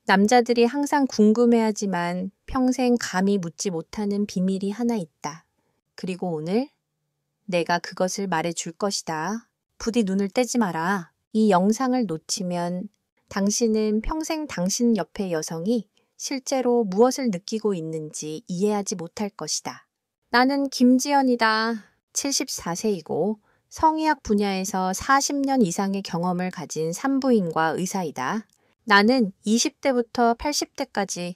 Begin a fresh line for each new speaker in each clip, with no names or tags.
남자들이 항상 궁금해하지만 평생 감히 묻지 못하는 비밀이 하나 있다. 그리고 오늘 내가 그것을 말해줄 것이다. 부디 눈을 떼지 마라. 이 영상을 놓치면 당신은 평생 당신 옆의 여성이 실제로 무엇을 느끼고 있는지 이해하지 못할 것이다. 나는 김지연이다. 74세이고 성의학 분야에서 40년 이상의 경험을 가진 산부인과 의사이다. 나는 20대부터 80대까지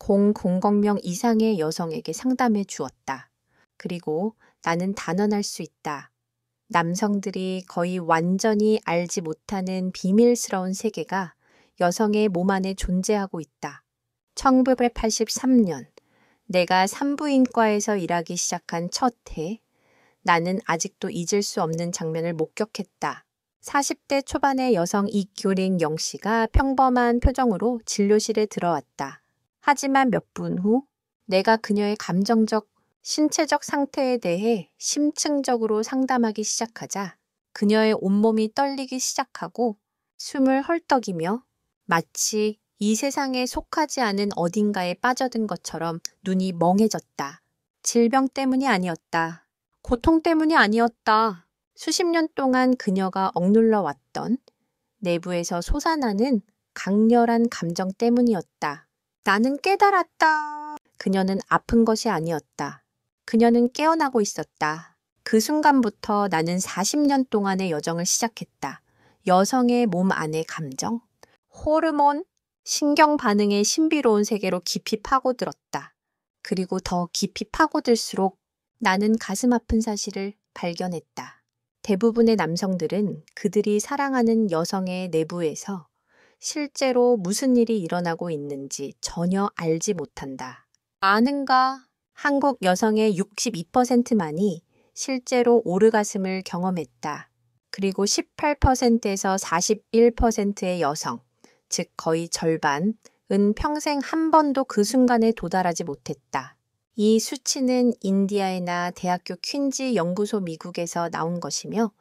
000명 이상의 여성에게 상담해 주었다. 그리고 나는 단언할 수 있다. 남성들이 거의 완전히 알지 못하는 비밀스러운 세계가 여성의 몸 안에 존재하고 있다. 1983년 내가 산부인과에서 일하기 시작한 첫 해, 나는 아직도 잊을 수 없는 장면을 목격했다. 40대 초반의 여성 이교링 영씨가 평범한 표정으로 진료실에 들어왔다. 하지만 몇 분 후 내가 그녀의 감정적, 신체적 상태에 대해 심층적으로 상담하기 시작하자 그녀의 온몸이 떨리기 시작하고 숨을 헐떡이며 마치 이 세상에 속하지 않은 어딘가에 빠져든 것처럼 눈이 멍해졌다. 질병 때문이 아니었다. 고통 때문이 아니었다. 수십 년 동안 그녀가 억눌러 왔던 내부에서 솟아나는 강렬한 감정 때문이었다. 나는 깨달았다. 그녀는 아픈 것이 아니었다. 그녀는 깨어나고 있었다. 그 순간부터 나는 40년 동안의 여정을 시작했다. 여성의 몸 안의 감정, 호르몬, 신경 반응의 신비로운 세계로 깊이 파고들었다. 그리고 더 깊이 파고들수록 나는 가슴 아픈 사실을 발견했다. 대부분의 남성들은 그들이 사랑하는 여성의 내부에서 실제로 무슨 일이 일어나고 있는지 전혀 알지 못한다. 아는가? 한국 여성의 62%만이 실제로 오르가슴을 경험했다. 그리고 18%에서 41%의 여성, 즉 거의 절반은 평생 한 번도 그 순간에 도달하지 못했다. 이 수치는 인디아나 대학교 퀸즈 연구소 미국에서 나온 것이며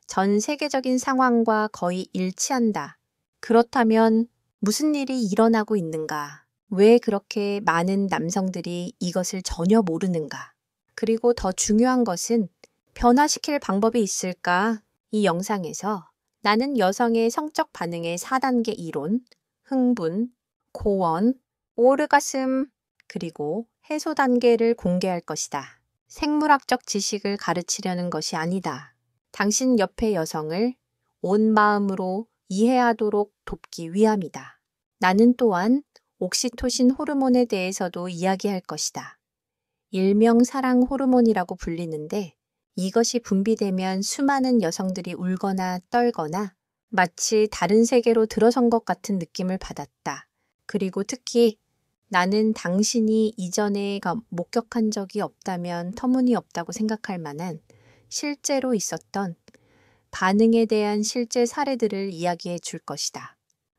전 세계적인 상황과 거의 일치한다. 그렇다면 무슨 일이 일어나고 있는가? 왜 그렇게 많은 남성들이 이것을 전혀 모르는가? 그리고 더 중요한 것은 변화시킬 방법이 있을까? 이 영상에서 나는 여성의 성적 반응의 4단계 이론, 흥분, 고원, 오르가슴, 그리고 해소 단계를 공개할 것이다. 생물학적 지식을 가르치려는 것이 아니다. 당신 옆의 여성을 온 마음으로 이해하도록 돕기 위함이다. 나는 또한 옥시토신 호르몬에 대해서도 이야기할 것이다. 일명 사랑 호르몬이라고 불리는데 이것이 분비되면 수많은 여성들이 울거나 떨거나 마치 다른 세계로 들어선 것 같은 느낌을 받았다. 그리고 특히 나는 당신이 이전에 목격한 적이 없다면 터무니없다고 생각할 만한 실제로 있었던 반응에 대한 실제 사례들을 이야기해 줄 것이다.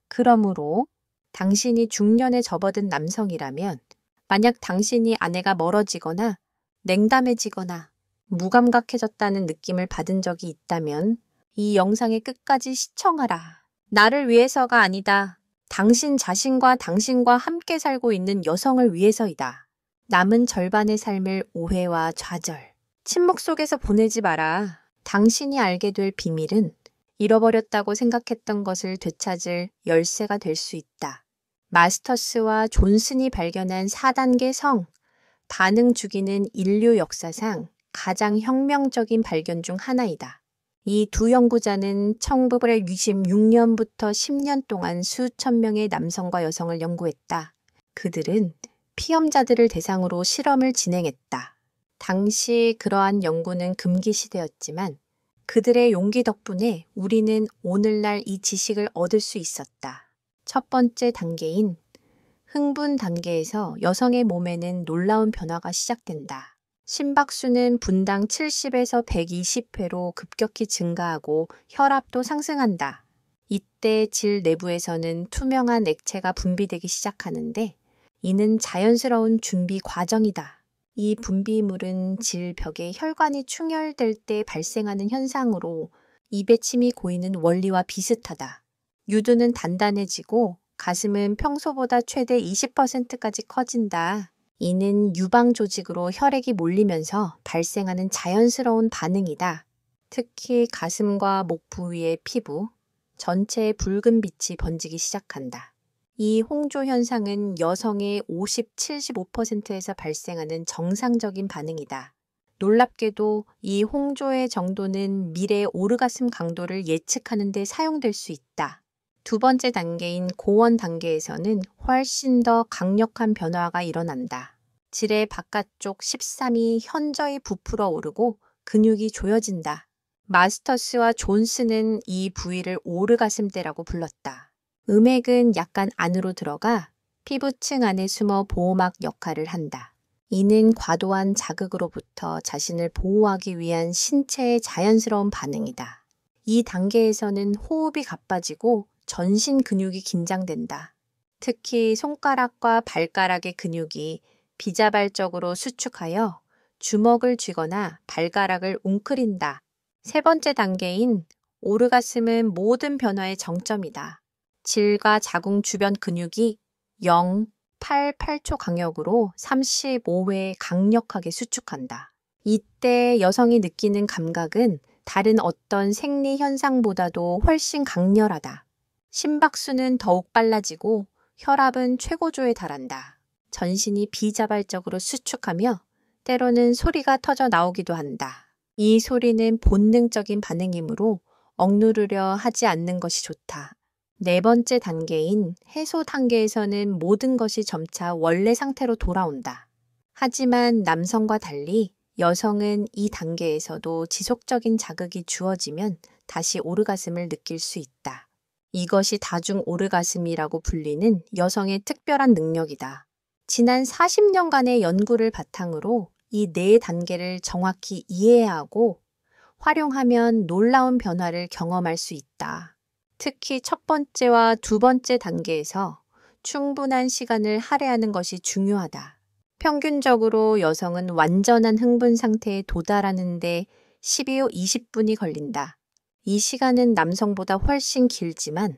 그러므로 당신이 중년에 접어든 남성이라면 만약 당신이 아내가 멀어지거나 냉담해지거나 무감각해졌다는 느낌을 받은 적이 있다면 이 영상의 끝까지 시청하라. 나를 위해서가 아니다. 당신 자신과 당신과 함께 살고 있는 여성을 위해서이다. 남은 절반의 삶을 오해와 좌절, 침묵 속에서 보내지 마라. 당신이 알게 될 비밀은 잃어버렸다고 생각했던 것을 되찾을 열쇠가 될 수 있다. 마스터스와 존슨이 발견한 4단계 성, 반응 주기는 인류 역사상 가장 혁명적인 발견 중 하나이다. 이 두 연구자는 1966년부터 10년 동안 수천 명의 남성과 여성을 연구했다. 그들은 피험자들을 대상으로 실험을 진행했다. 당시 그러한 연구는 금기시되었지만 그들의 용기 덕분에 우리는 오늘날 이 지식을 얻을 수 있었다. 첫 번째 단계인 흥분 단계에서 여성의 몸에는 놀라운 변화가 시작된다. 심박수는 분당 70에서 120회로 급격히 증가하고 혈압도 상승한다. 이때 질 내부에서는 투명한 액체가 분비되기 시작하는데 이는 자연스러운 준비 과정이다. 이 분비물은 질벽에 혈관이 충혈될 때 발생하는 현상으로 입에 침이 고이는 원리와 비슷하다. 유두는 단단해지고 가슴은 평소보다 최대 20%까지 커진다. 이는 유방 조직으로 혈액이 몰리면서 발생하는 자연스러운 반응이다. 특히 가슴과 목 부위의 피부, 전체에 붉은 빛이 번지기 시작한다. 이 홍조 현상은 여성의 50-75%에서 발생하는 정상적인 반응이다. 놀랍게도 이 홍조의 정도는 미래 오르가슴 강도를 예측하는 데 사용될 수 있다. 두 번째 단계인 고원 단계에서는 훨씬 더 강력한 변화가 일어난다. 질의 바깥쪽 13이 현저히 부풀어 오르고 근육이 조여진다. 마스터스와 존스는 이 부위를 오르가슴대라고 불렀다. 음액은 약간 안으로 들어가 피부층 안에 숨어 보호막 역할을 한다. 이는 과도한 자극으로부터 자신을 보호하기 위한 신체의 자연스러운 반응이다. 이 단계에서는 호흡이 가빠지고 전신 근육이 긴장된다. 특히 손가락과 발가락의 근육이 비자발적으로 수축하여 주먹을 쥐거나 발가락을 웅크린다. 세 번째 단계인 오르가슴은 모든 변화의 정점이다. 질과 자궁 주변 근육이 0.88초 간격으로 35회 강력하게 수축한다. 이때 여성이 느끼는 감각은 다른 어떤 생리 현상보다도 훨씬 강렬하다. 심박수는 더욱 빨라지고 혈압은 최고조에 달한다. 전신이 비자발적으로 수축하며 때로는 소리가 터져 나오기도 한다. 이 소리는 본능적인 반응이므로 억누르려 하지 않는 것이 좋다. 네 번째 단계인 해소 단계에서는 모든 것이 점차 원래 상태로 돌아온다. 하지만 남성과 달리 여성은 이 단계에서도 지속적인 자극이 주어지면 다시 오르가슴을 느낄 수 있다. 이것이 다중 오르가슴이라고 불리는 여성의 특별한 능력이다. 지난 40년간의 연구를 바탕으로 이 네 단계를 정확히 이해해야 하고 활용하면 놀라운 변화를 경험할 수 있다. 특히 첫 번째와 두 번째 단계에서 충분한 시간을 할애하는 것이 중요하다. 평균적으로 여성은 완전한 흥분 상태에 도달하는 데 12호 20분이 걸린다. 이 시간은 남성보다 훨씬 길지만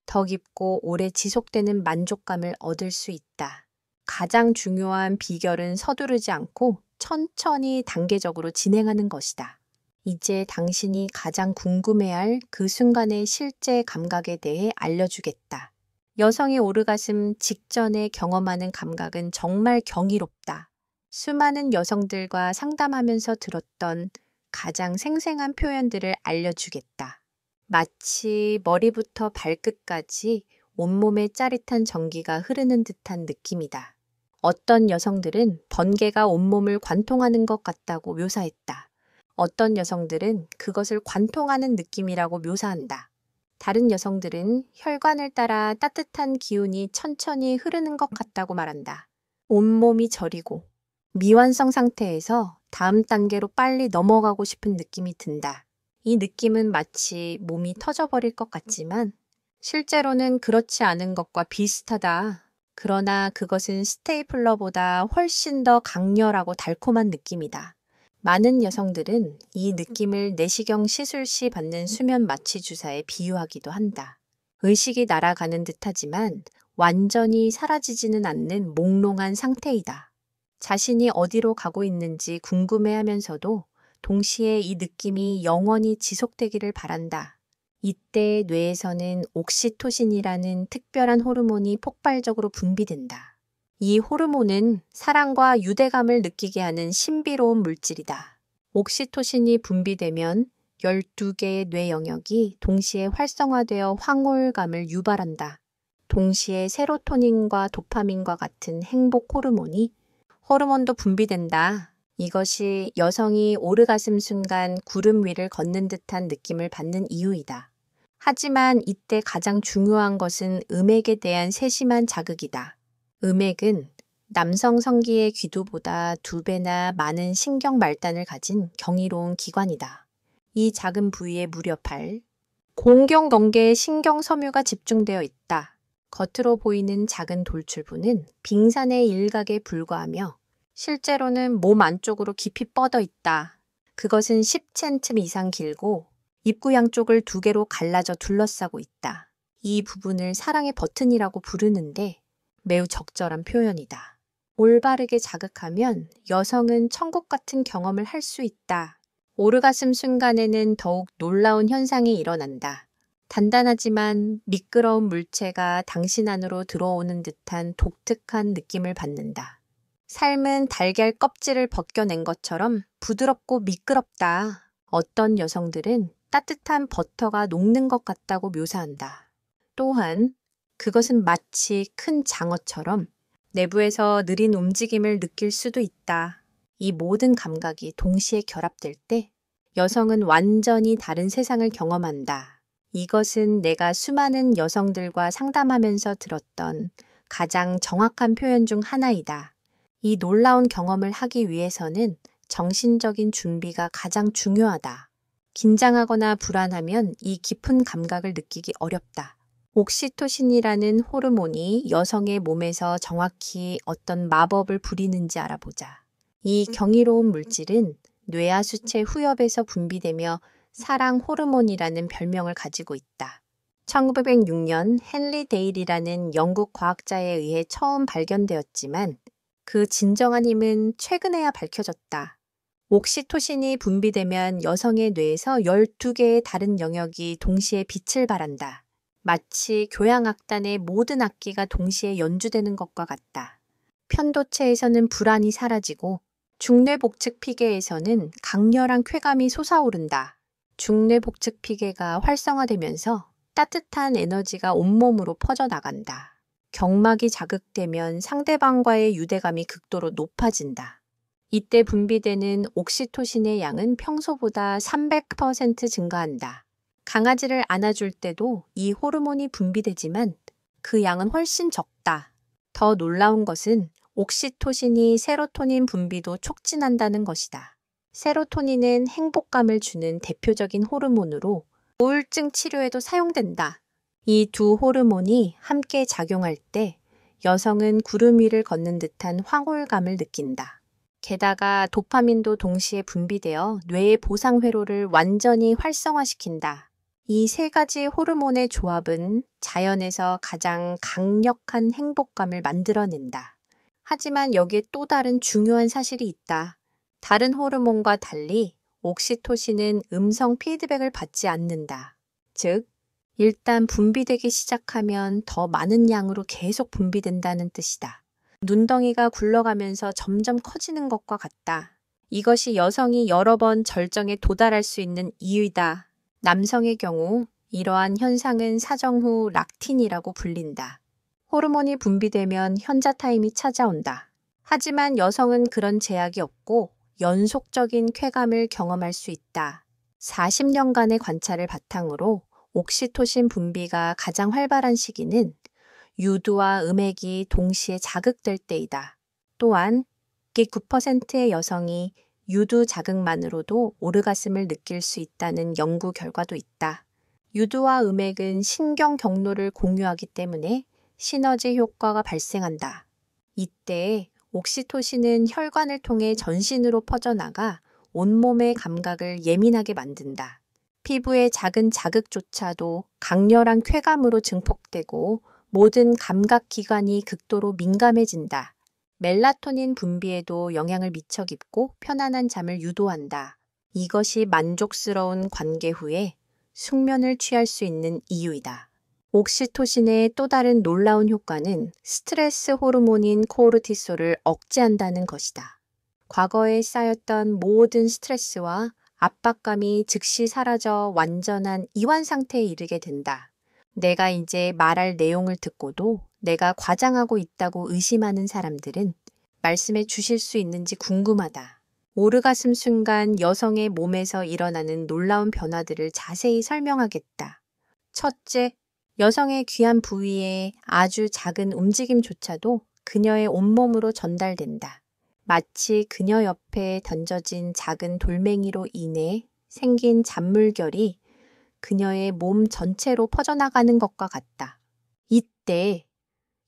더 깊고 오래 지속되는 만족감을 얻을 수 있다. 가장 중요한 비결은 서두르지 않고 천천히 단계적으로 진행하는 것이다. 이제 당신이 가장 궁금해할 그 순간의 실제 감각에 대해 알려주겠다. 여성이 오르가슴 직전에 경험하는 감각은 정말 경이롭다. 수많은 여성들과 상담하면서 들었던 가장 생생한 표현들을 알려주겠다. 마치 머리부터 발끝까지 온몸에 짜릿한 전기가 흐르는 듯한 느낌이다. 어떤 여성들은 번개가 온몸을 관통하는 것 같다고 묘사했다. 어떤 여성들은 그것을 관통하는 느낌이라고 묘사한다. 다른 여성들은 혈관을 따라 따뜻한 기운이 천천히 흐르는 것 같다고 말한다. 온몸이 저리고 미완성 상태에서 다음 단계로 빨리 넘어가고 싶은 느낌이 든다. 이 느낌은 마치 몸이 터져버릴 것 같지만 실제로는 그렇지 않은 것과 비슷하다. 그러나 그것은 스테이플러보다 훨씬 더 강렬하고 달콤한 느낌이다. 많은 여성들은 이 느낌을 내시경 시술 시 받는 수면 마취 주사에 비유하기도 한다. 의식이 날아가는 듯하지만 완전히 사라지지는 않는 몽롱한 상태이다. 자신이 어디로 가고 있는지 궁금해하면서도 동시에 이 느낌이 영원히 지속되기를 바란다. 이때 뇌에서는 옥시토신이라는 특별한 호르몬이 폭발적으로 분비된다. 이 호르몬은 사랑과 유대감을 느끼게 하는 신비로운 물질이다. 옥시토신이 분비되면 12개의 뇌 영역이 동시에 활성화되어 황홀감을 유발한다. 동시에 세로토닌과 도파민과 같은 행복 호르몬도 분비된다. 이것이 여성이 오르가슴 순간 구름 위를 걷는 듯한 느낌을 받는 이유이다. 하지만 이때 가장 중요한 것은 음액에 대한 세심한 자극이다. 음액은 남성 성기의 귀두보다 2배나 많은 신경 말단을 가진 경이로운 기관이다. 이 작은 부위에 무려 8, 공경경계의 신경 섬유가 집중되어 있다. 겉으로 보이는 작은 돌출부는 빙산의 일각에 불과하며 실제로는 몸 안쪽으로 깊이 뻗어 있다. 그것은 10cm 이상 길고 입구 양쪽을 2개로 갈라져 둘러싸고 있다. 이 부분을 사랑의 버튼이라고 부르는데 매우 적절한 표현이다. 올바르게 자극하면 여성은 천국 같은 경험을 할 수 있다. 오르가슴 순간에는 더욱 놀라운 현상이 일어난다. 단단하지만 미끄러운 물체가 당신 안으로 들어오는 듯한 독특한 느낌을 받는다. 삶은 달걀 껍질을 벗겨낸 것처럼 부드럽고 미끄럽다. 어떤 여성들은 따뜻한 버터가 녹는 것 같다고 묘사한다. 또한 그것은 마치 큰 장어처럼 내부에서 느린 움직임을 느낄 수도 있다. 이 모든 감각이 동시에 결합될 때 여성은 완전히 다른 세상을 경험한다. 이것은 내가 수많은 여성들과 상담하면서 들었던 가장 정확한 표현 중 하나이다. 이 놀라운 경험을 하기 위해서는 정신적인 준비가 가장 중요하다. 긴장하거나 불안하면 이 깊은 감각을 느끼기 어렵다. 옥시토신이라는 호르몬이 여성의 몸에서 정확히 어떤 마법을 부리는지 알아보자. 이 경이로운 물질은 뇌하수체 후엽에서 분비되며 사랑 호르몬이라는 별명을 가지고 있다. 1906년 헨리 데일이라는 영국 과학자에 의해 처음 발견되었지만 그 진정한 힘은 최근에야 밝혀졌다. 옥시토신이 분비되면 여성의 뇌에서 12개의 다른 영역이 동시에 빛을 발한다. 마치 교향악단의 모든 악기가 동시에 연주되는 것과 같다. 편도체에서는 불안이 사라지고 중뇌복측피계에서는 강렬한 쾌감이 솟아오른다. 중뇌복측피계가 활성화되면서 따뜻한 에너지가 온몸으로 퍼져나간다. 경막이 자극되면 상대방과의 유대감이 극도로 높아진다. 이때 분비되는 옥시토신의 양은 평소보다 300% 증가한다. 강아지를 안아줄 때도 이 호르몬이 분비되지만 그 양은 훨씬 적다. 더 놀라운 것은 옥시토신이 세로토닌 분비도 촉진한다는 것이다. 세로토닌은 행복감을 주는 대표적인 호르몬으로 우울증 치료에도 사용된다. 이 두 호르몬이 함께 작용할 때 여성은 구름 위를 걷는 듯한 황홀감을 느낀다. 게다가 도파민도 동시에 분비되어 뇌의 보상 회로를 완전히 활성화시킨다. 이 세 가지 호르몬의 조합은 자연에서 가장 강력한 행복감을 만들어낸다. 하지만 여기에 또 다른 중요한 사실이 있다. 다른 호르몬과 달리 옥시토신은 음성 피드백을 받지 않는다. 즉, 일단 분비되기 시작하면 더 많은 양으로 계속 분비된다는 뜻이다. 눈덩이가 굴러가면서 점점 커지는 것과 같다. 이것이 여성이 여러 번 절정에 도달할 수 있는 이유이다. 남성의 경우 이러한 현상은 사정 후 락틴이라고 불린다. 호르몬이 분비되면 현자 타임이 찾아온다. 하지만 여성은 그런 제약이 없고 연속적인 쾌감을 경험할 수 있다. 40년간의 관찰을 바탕으로 옥시토신 분비가 가장 활발한 시기는 유두와 음액이 동시에 자극될 때이다. 또한 9%의 여성이 유두 자극만으로도 오르가슴을 느낄 수 있다는 연구 결과도 있다. 유두와 음액은 신경 경로를 공유하기 때문에 시너지 효과가 발생한다. 이때 옥시토신은 혈관을 통해 전신으로 퍼져나가 온몸의 감각을 예민하게 만든다. 피부의 작은 자극조차도 강렬한 쾌감으로 증폭되고 모든 감각 기관이 극도로 민감해진다. 멜라토닌 분비에도 영향을 미쳐 깊고 편안한 잠을 유도한다. 이것이 만족스러운 관계 후에 숙면을 취할 수 있는 이유이다. 옥시토신의 또 다른 놀라운 효과는 스트레스 호르몬인 코르티솔을 억제한다는 것이다. 과거에 쌓였던 모든 스트레스와 압박감이 즉시 사라져 완전한 이완 상태에 이르게 된다. 내가 이제 말할 내용을 듣고도 내가 과장하고 있다고 의심하는 사람들은 말씀해 주실 수 있는지 궁금하다. 오르가슴 순간 여성의 몸에서 일어나는 놀라운 변화들을 자세히 설명하겠다. 첫째, 여성의 귀한 부위에 아주 작은 움직임조차도 그녀의 온몸으로 전달된다. 마치 그녀 옆에 던져진 작은 돌멩이로 인해 생긴 잔물결이 그녀의 몸 전체로 퍼져나가는 것과 같다. 이때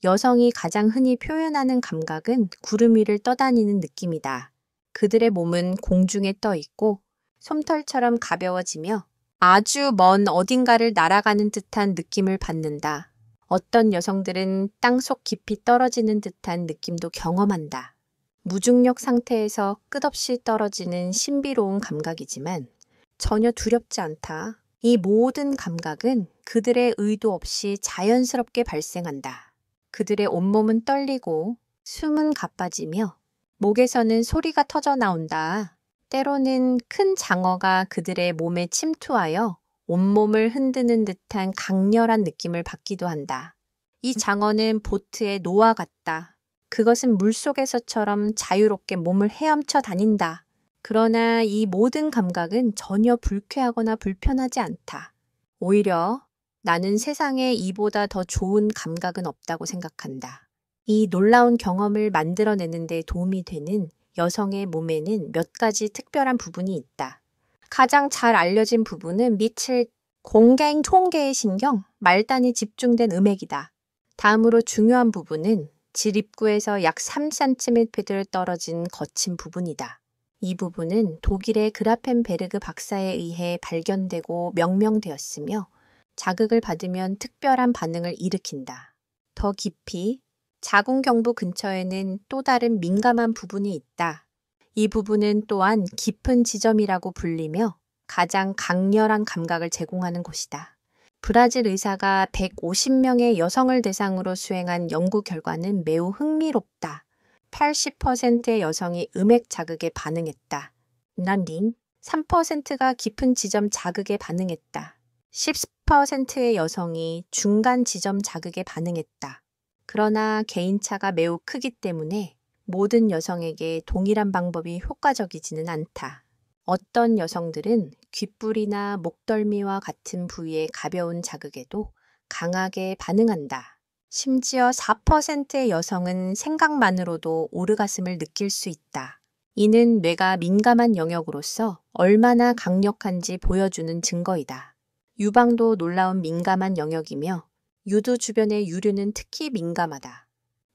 여성이 가장 흔히 표현하는 감각은 구름 위를 떠다니는 느낌이다. 그들의 몸은 공중에 떠 있고 솜털처럼 가벼워지며 아주 먼 어딘가를 날아가는 듯한 느낌을 받는다. 어떤 여성들은 땅속 깊이 떨어지는 듯한 느낌도 경험한다. 무중력 상태에서 끝없이 떨어지는 신비로운 감각이지만 전혀 두렵지 않다. 이 모든 감각은 그들의 의도 없이 자연스럽게 발생한다. 그들의 온몸은 떨리고 숨은 가빠지며 목에서는 소리가 터져 나온다. 때로는 큰 장어가 그들의 몸에 침투하여 온몸을 흔드는 듯한 강렬한 느낌을 받기도 한다. 이 장어는 보트의 노아 같다. 그것은 물속에서처럼 자유롭게 몸을 헤엄쳐 다닌다. 그러나 이 모든 감각은 전혀 불쾌하거나 불편하지 않다. 오히려 나는 세상에 이보다 더 좋은 감각은 없다고 생각한다. 이 놀라운 경험을 만들어내는 데 도움이 되는 여성의 몸에는 몇 가지 특별한 부분이 있다. 가장 잘 알려진 부분은 밑을 공갱통계의 신경, 말단이 집중된 음액이다. 다음으로 중요한 부분은 질 입구에서 약 3cm 떨어진 거친 부분이다. 이 부분은 독일의 그라펜베르그 박사에 의해 발견되고 명명되었으며 자극을 받으면 특별한 반응을 일으킨다. 더 깊이 자궁경부 근처에는 또 다른 민감한 부분이 있다. 이 부분은 또한 깊은 지점이라고 불리며 가장 강렬한 감각을 제공하는 곳이다. 브라질 의사가 150명의 여성을 대상으로 수행한 연구 결과는 매우 흥미롭다. 80%의 여성이 음액 자극에 반응했다. 난딩 3%가 깊은 지점 자극에 반응했다. 10%의 여성이 중간 지점 자극에 반응했다. 그러나 개인차가 매우 크기 때문에 모든 여성에게 동일한 방법이 효과적이지는 않다. 어떤 여성들은 귓불이나 목덜미와 같은 부위의 가벼운 자극에도 강하게 반응한다. 심지어 4%의 여성은 생각만으로도 오르가슴을 느낄 수 있다. 이는 뇌가 민감한 영역으로서 얼마나 강력한지 보여주는 증거이다. 유방도 놀라운 민감한 영역이며 유두 주변의 유류는 특히 민감하다.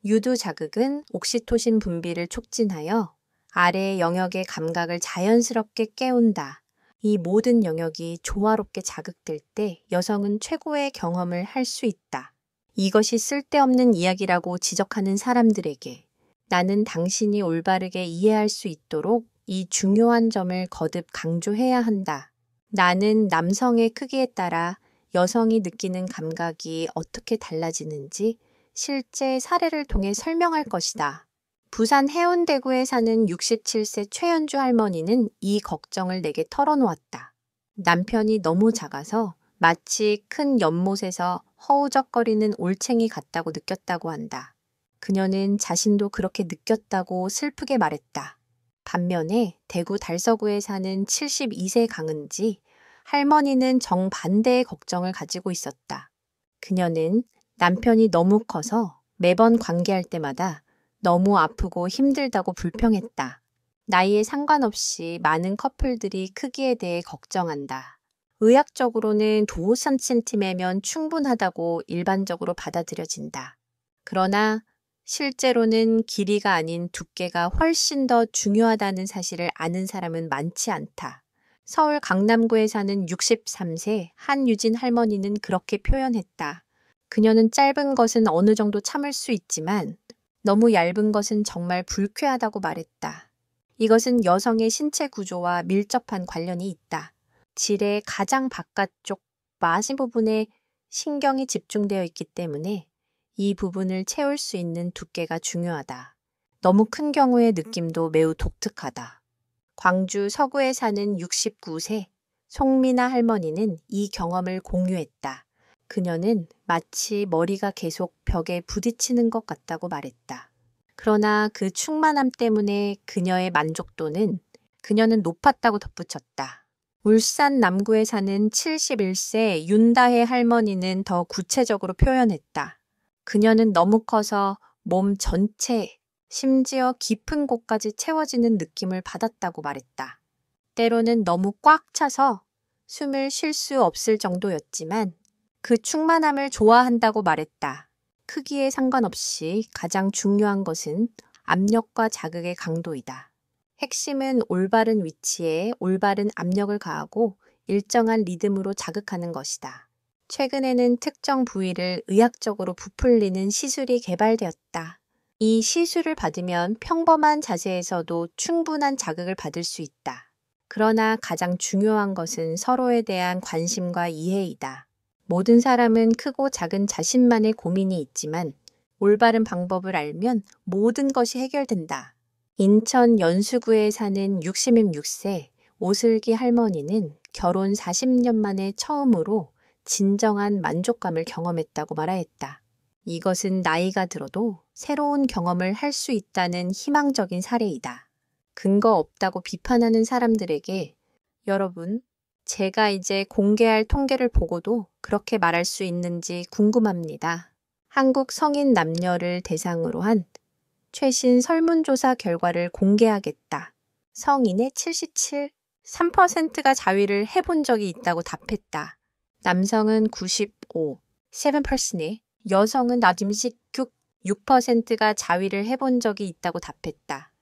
유두 자극은 옥시토신 분비를 촉진하여 아래 영역의 감각을 자연스럽게 깨운다. 이 모든 영역이 조화롭게 자극될 때 여성은 최고의 경험을 할 수 있다. 이것이 쓸데없는 이야기라고 지적하는 사람들에게 나는 당신이 올바르게 이해할 수 있도록 이 중요한 점을 거듭 강조해야 한다. 나는 남성의 크기에 따라 여성이 느끼는 감각이 어떻게 달라지는지 실제 사례를 통해 설명할 것이다. 부산 해운대구에 사는 67세 최연주 할머니는 이 걱정을 내게 털어놓았다. 남편이 너무 작아서 마치 큰 연못에서 허우적거리는 올챙이 같다고 느꼈다고 한다. 그녀는 자신도 그렇게 느꼈다고 슬프게 말했다. 반면에 대구 달서구에 사는 72세 강은지 할머니는 정반대의 걱정을 가지고 있었다. 그녀는 남편이 너무 커서 매번 관계할 때마다 너무 아프고 힘들다고 불평했다. 나이에 상관없이 많은 커플들이 크기에 대해 걱정한다. 의학적으로는 5cm면 충분하다고 일반적으로 받아들여진다. 그러나 실제로는 길이가 아닌 두께가 훨씬 더 중요하다는 사실을 아는 사람은 많지 않다. 서울 강남구에 사는 63세 한유진 할머니는 그렇게 표현했다. 그녀는 짧은 것은 어느 정도 참을 수 있지만 너무 얇은 것은 정말 불쾌하다고 말했다. 이것은 여성의 신체 구조와 밀접한 관련이 있다. 질의 가장 바깥쪽 마시 부분에 신경이 집중되어 있기 때문에 이 부분을 채울 수 있는 두께가 중요하다. 너무 큰 경우의 느낌도 매우 독특하다. 광주 서구에 사는 69세 송미나 할머니는 이 경험을 공유했다. 그녀는 마치 머리가 계속 벽에 부딪히는 것 같다고 말했다. 그러나 그 충만함 때문에 그녀는 높았다고 덧붙였다. 울산 남구에 사는 71세 윤다혜 할머니는 더 구체적으로 표현했다. 그녀는 너무 커서 몸 전체, 심지어 깊은 곳까지 채워지는 느낌을 받았다고 말했다. 때로는 너무 꽉 차서 숨을 쉴 수 없을 정도였지만 그 충만함을 좋아한다고 말했다. 크기에 상관없이 가장 중요한 것은 압력과 자극의 강도이다. 핵심은 올바른 위치에 올바른 압력을 가하고 일정한 리듬으로 자극하는 것이다. 최근에는 특정 부위를 의학적으로 부풀리는 시술이 개발되었다. 이 시술을 받으면 평범한 자세에서도 충분한 자극을 받을 수 있다. 그러나 가장 중요한 것은 서로에 대한 관심과 이해이다. 모든 사람은 크고 작은 자신만의 고민이 있지만 올바른 방법을 알면 모든 것이 해결된다. 인천 연수구에 사는 66세 오슬기 할머니는 결혼 40년 만에 처음으로 진정한 만족감을 경험했다고 말하였다. 이것은 나이가 들어도 새로운 경험을 할 수 있다는 희망적인 사례이다. 근거 없다고 비판하는 사람들에게 여러분, 제가 이제 공개할 통계를 보고도 그렇게 말할 수 있는지 궁금합니다. 한국 성인 남녀를 대상으로 한 최신 설문조사 결과를 공개하겠다. 성인의 3%가 자위를 해본 적이 있다고 답했다. 남성은 7%에 여성은 6%가 자위를 해본 적이 있다고 답했다.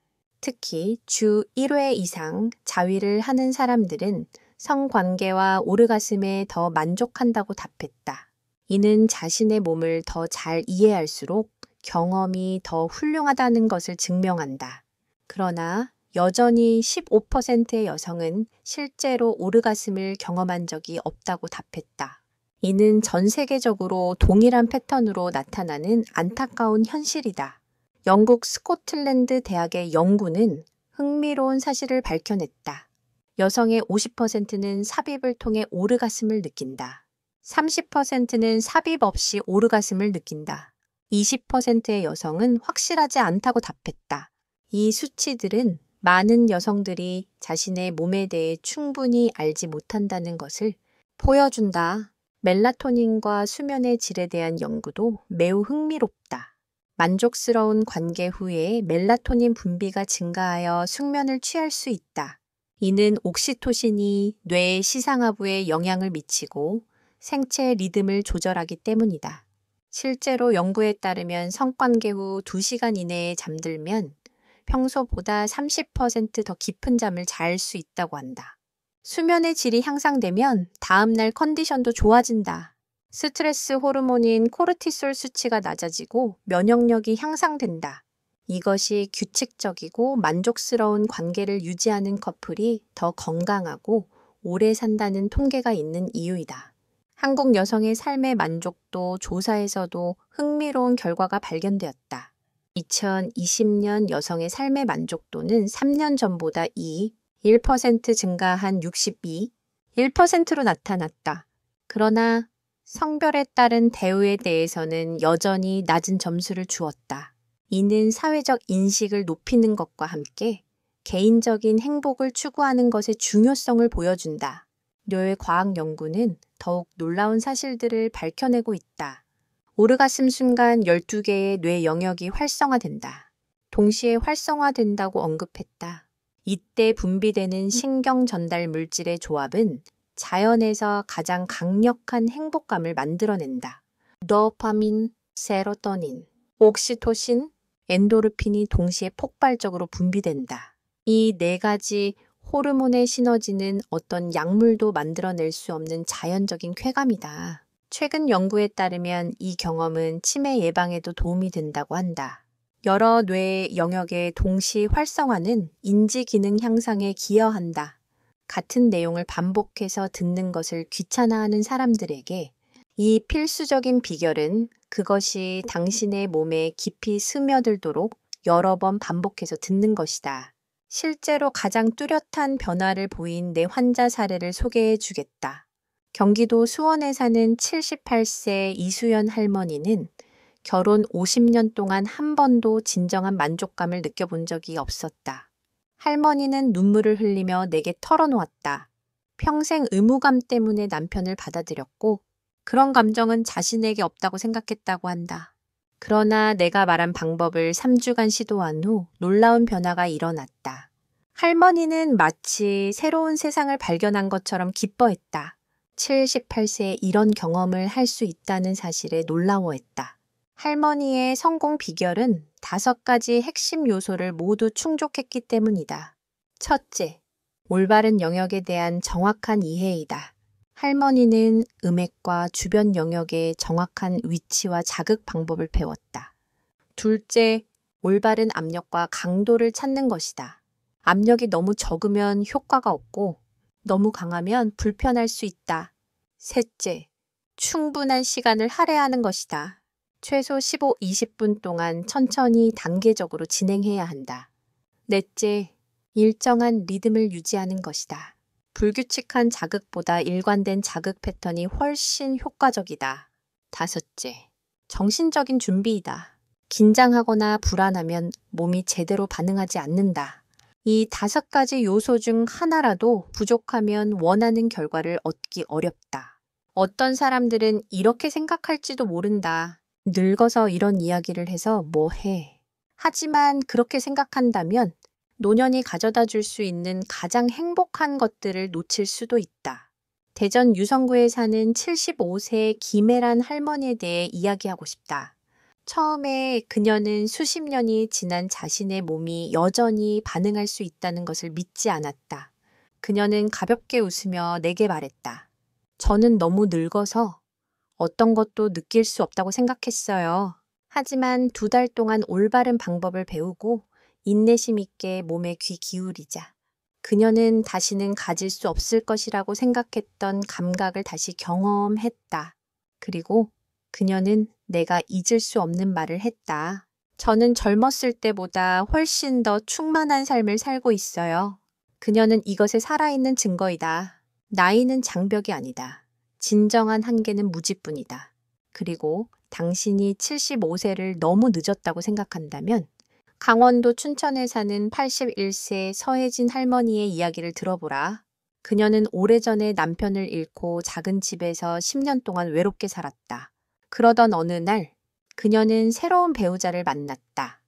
특히 주 1회 이상 자위를 하는 사람들은 성관계와 오르가슴에 더 만족한다고 답했다. 이는 자신의 몸을 더 잘 이해할수록 경험이 더 훌륭하다는 것을 증명한다. 그러나 여전히 15%의 여성은 실제로 오르가슴을 경험한 적이 없다고 답했다. 이는 전 세계적으로 동일한 패턴으로 나타나는 안타까운 현실이다. 영국 스코틀랜드 대학의 연구는 흥미로운 사실을 밝혀냈다. 여성의 50%는 삽입을 통해 오르가슴을 느낀다. 30%는 삽입 없이 오르가슴을 느낀다. 20%의 여성은 확실하지 않다고 답했다. 이 수치들은 많은 여성들이 자신의 몸에 대해 충분히 알지 못한다는 것을 보여준다. 멜라토닌과 수면의 질에 대한 연구도 매우 흥미롭다. 만족스러운 관계 후에 멜라토닌 분비가 증가하여 숙면을 취할 수 있다. 이는 옥시토신이 뇌의 시상하부에 영향을 미치고 생체 리듬을 조절하기 때문이다. 실제로 연구에 따르면 성관계 후 2시간 이내에 잠들면 평소보다 30% 더 깊은 잠을 잘 수 있다고 한다. 수면의 질이 향상되면 다음날 컨디션도 좋아진다. 스트레스 호르몬인 코르티솔 수치가 낮아지고 면역력이 향상된다. 이것이 규칙적이고 만족스러운 관계를 유지하는 커플이 더 건강하고 오래 산다는 통계가 있는 이유이다. 한국 여성의 삶의 만족도 조사에서도 흥미로운 결과가 발견되었다. 2020년 여성의 삶의 만족도는 3년 전보다 1% 증가한 1%로 나타났다. 그러나 성별에 따른 대우에 대해서는 여전히 낮은 점수를 주었다. 이는 사회적 인식을 높이는 것과 함께 개인적인 행복을 추구하는 것의 중요성을 보여준다. 뇌의 과학 연구는 더욱 놀라운 사실들을 밝혀내고 있다. 오르가슴 순간 12개의 뇌 영역이 활성화된다. 동시에 활성화된다고 언급했다. 이때 분비되는 신경 전달 물질의 조합은 자연에서 가장 강력한 행복감을 만들어낸다. 도파민, 세로토닌, 옥시토신, 엔도르핀이 동시에 폭발적으로 분비된다. 이 4가지 호르몬의 시너지는 어떤 약물도 만들어낼 수 없는 자연적인 쾌감이다. 최근 연구에 따르면 이 경험은 치매 예방에도 도움이 된다고 한다. 여러 뇌 영역의 동시 활성화는 인지 기능 향상에 기여한다. 같은 내용을 반복해서 듣는 것을 귀찮아하는 사람들에게 이 필수적인 비결은 그것이 당신의 몸에 깊이 스며들도록 여러 번 반복해서 듣는 것이다. 실제로 가장 뚜렷한 변화를 보인 내 환자 사례를 소개해 주겠다. 경기도 수원에 사는 78세 이수연 할머니는 결혼 50년 동안 한 번도 진정한 만족감을 느껴본 적이 없었다. 할머니는 눈물을 흘리며 내게 털어놓았다. 평생 의무감 때문에 남편을 받아들였고 그런 감정은 자신에게 없다고 생각했다고 한다. 그러나 내가 말한 방법을 3주간 시도한 후 놀라운 변화가 일어났다. 할머니는 마치 새로운 세상을 발견한 것처럼 기뻐했다. 78세에 이런 경험을 할 수 있다는 사실에 놀라워했다. 할머니의 성공 비결은 5가지 핵심 요소를 모두 충족했기 때문이다. 첫째, 올바른 영역에 대한 정확한 이해이다. 할머니는 음액과 주변 영역의 정확한 위치와 자극 방법을 배웠다. 둘째, 올바른 압력과 강도를 찾는 것이다. 압력이 너무 적으면 효과가 없고 너무 강하면 불편할 수 있다. 셋째, 충분한 시간을 할애하는 것이다. 최소 15, 20분 동안 천천히 단계적으로 진행해야 한다. 넷째, 일정한 리듬을 유지하는 것이다. 불규칙한 자극보다 일관된 자극 패턴이 훨씬 효과적이다. 다섯째, 정신적인 준비이다. 긴장하거나 불안하면 몸이 제대로 반응하지 않는다. 이 5가지 요소 중 하나라도 부족하면 원하는 결과를 얻기 어렵다. 어떤 사람들은 이렇게 생각할지도 모른다. 늙어서 이런 이야기를 해서 뭐 해. 하지만 그렇게 생각한다면 노년이 가져다 줄 수 있는 가장 행복한 것들을 놓칠 수도 있다. 대전 유성구에 사는 75세 김혜란 할머니에 대해 이야기하고 싶다. 처음에 그녀는 수십 년이 지난 자신의 몸이 여전히 반응할 수 있다는 것을 믿지 않았다. 그녀는 가볍게 웃으며 내게 말했다. 저는 너무 늙어서 어떤 것도 느낄 수 없다고 생각했어요. 하지만 2달 동안 올바른 방법을 배우고 인내심 있게 몸에 귀 기울이자. 그녀는 다시는 가질 수 없을 것이라고 생각했던 감각을 다시 경험했다. 그리고 그녀는 내가 잊을 수 없는 말을 했다. 저는 젊었을 때보다 훨씬 더 충만한 삶을 살고 있어요. 그녀는 이것에 살아있는 증거이다. 나이는 장벽이 아니다. 진정한 한계는 무지뿐이다. 그리고 당신이 75세를 너무 늦었다고 생각한다면 강원도 춘천에 사는 81세 서혜진 할머니의 이야기를 들어보라. 그녀는 오래전에 남편을 잃고 작은 집에서 10년 동안 외롭게 살았다. 그러던 어느 날 그녀는 새로운 배우자를 만났다.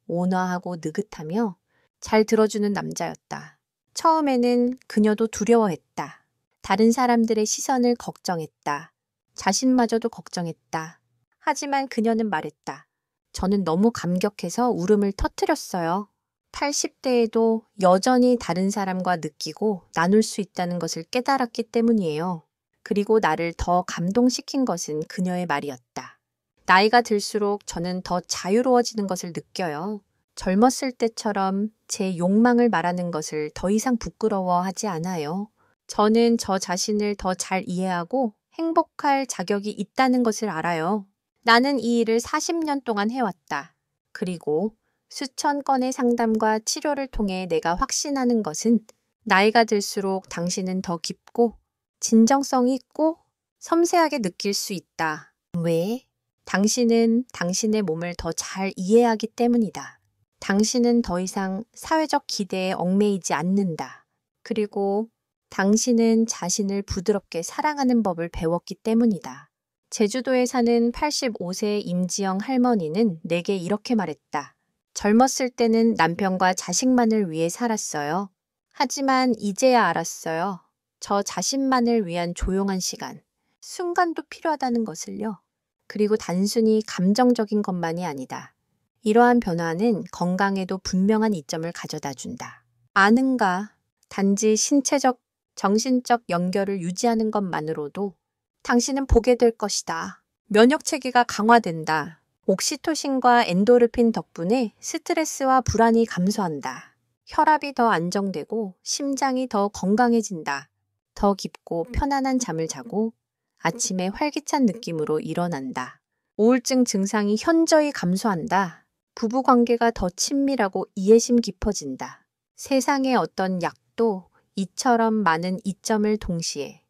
온화하고 느긋하며 잘 들어주는 남자였다. 처음에는 그녀도 두려워했다. 다른 사람들의 시선을 걱정했다. 자신마저도 걱정했다. 하지만 그녀는 말했다. 저는 너무 감격해서 울음을 터뜨렸어요. 80대에도 여전히 다른 사람과 느끼고 나눌 수 있다는 것을 깨달았기 때문이에요. 그리고 나를 더 감동시킨 것은 그녀의 말이었다. 나이가 들수록 저는 더 자유로워지는 것을 느껴요. 젊었을 때처럼 제 욕망을 말하는 것을 더 이상 부끄러워하지 않아요. 저는 저 자신을 더 잘 이해하고 행복할 자격이 있다는 것을 알아요. 나는 이 일을 40년 동안 해왔다. 그리고 수천 건의 상담과 치료를 통해 내가 확신하는 것은 나이가 들수록 당신은 더 깊고 진정성이 있고 섬세하게 느낄 수 있다. 왜? 당신은 당신의 몸을 더 잘 이해하기 때문이다. 당신은 더 이상 사회적 기대에 얽매이지 않는다. 그리고 당신은 자신을 부드럽게 사랑하는 법을 배웠기 때문이다. 제주도에 사는 85세 임지영 할머니는 내게 이렇게 말했다. 젊었을 때는 남편과 자식만을 위해 살았어요. 하지만 이제야 알았어요. 저 자신만을 위한 조용한 시간, 순간도 필요하다는 것을요. 그리고 단순히 감정적인 것만이 아니다. 이러한 변화는 건강에도 분명한 이점을 가져다 준다. 아는가? 단지 신체적, 정신적 연결을 유지하는 것만으로도 당신은 보게 될 것이다. 면역체계가 강화된다. 옥시토신과 엔도르핀 덕분에 스트레스와 불안이 감소한다. 혈압이 더 안정되고 심장이 더 건강해진다. 더 깊고 편안한 잠을 자고 아침에 활기찬 느낌으로 일어난다. 우울증 증상이 현저히 감소한다. 부부관계가 더 친밀하고 이해심 깊어진다. 세상의 어떤 약도 이처럼 많은 이점을 동시에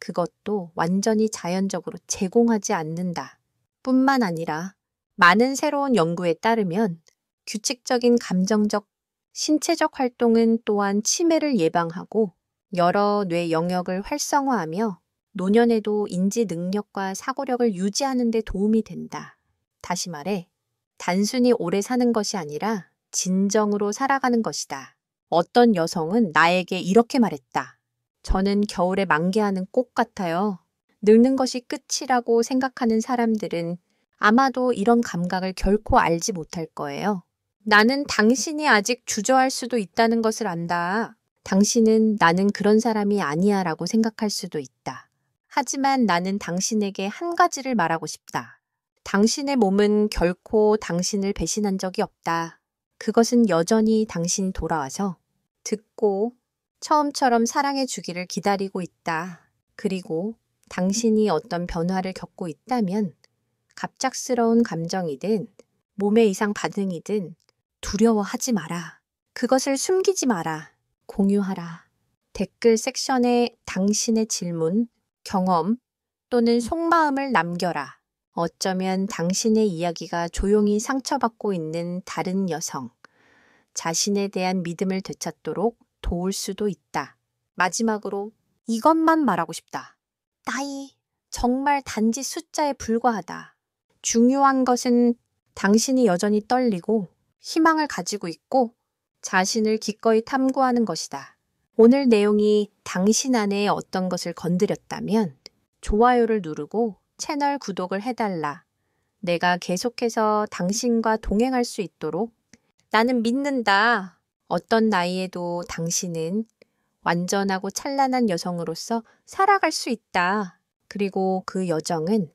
그것도 완전히 자연적으로 제공하지 않는다. 뿐만 아니라 많은 새로운 연구에 따르면 규칙적인 감정적, 신체적 활동은 또한 치매를 예방하고 여러 뇌 영역을 활성화하며 노년에도 인지 능력과 사고력을 유지하는 데 도움이 된다. 다시 말해, 단순히 오래 사는 것이 아니라 진정으로 살아가는 것이다. 어떤 여성은 나에게 이렇게 말했다. 저는 겨울에 만개하는 꽃 같아요. 늙는 것이 끝이라고 생각하는 사람들은 아마도 이런 감각을 결코 알지 못할 거예요. 나는 당신이 아직 주저할 수도 있다는 것을 안다. 당신은 나는 그런 사람이 아니야 라고 생각할 수도 있다. 하지만 나는 당신에게 한 가지를 말하고 싶다. 당신의 몸은 결코 당신을 배신한 적이 없다. 그것은 여전히 당신이 돌아와서 듣고 처음처럼 사랑해 주기를 기다리고 있다. 그리고 당신이 어떤 변화를 겪고 있다면 갑작스러운 감정이든 몸의 이상 반응이든 두려워하지 마라. 그것을 숨기지 마라. 공유하라. 댓글 섹션에 당신의 질문, 경험 또는 속마음을 남겨라. 어쩌면 당신의 이야기가 조용히 상처받고 있는 다른 여성, 자신에 대한 믿음을 되찾도록 도울 수도 있다. 마지막으로 이것만 말하고 싶다. 나이, 정말 단지 숫자에 불과하다. 중요한 것은 당신이 여전히 떨리고 희망을 가지고 있고 자신을 기꺼이 탐구하는 것이다. 오늘 내용이 당신 안에 어떤 것을 건드렸다면 좋아요를 누르고 채널 구독을 해달라. 내가 계속해서 당신과 동행할 수 있도록 나는 믿는다. 어떤 나이에도 당신은 완전하고 찬란한 여성으로서 살아갈 수 있다. 그리고 그 여정은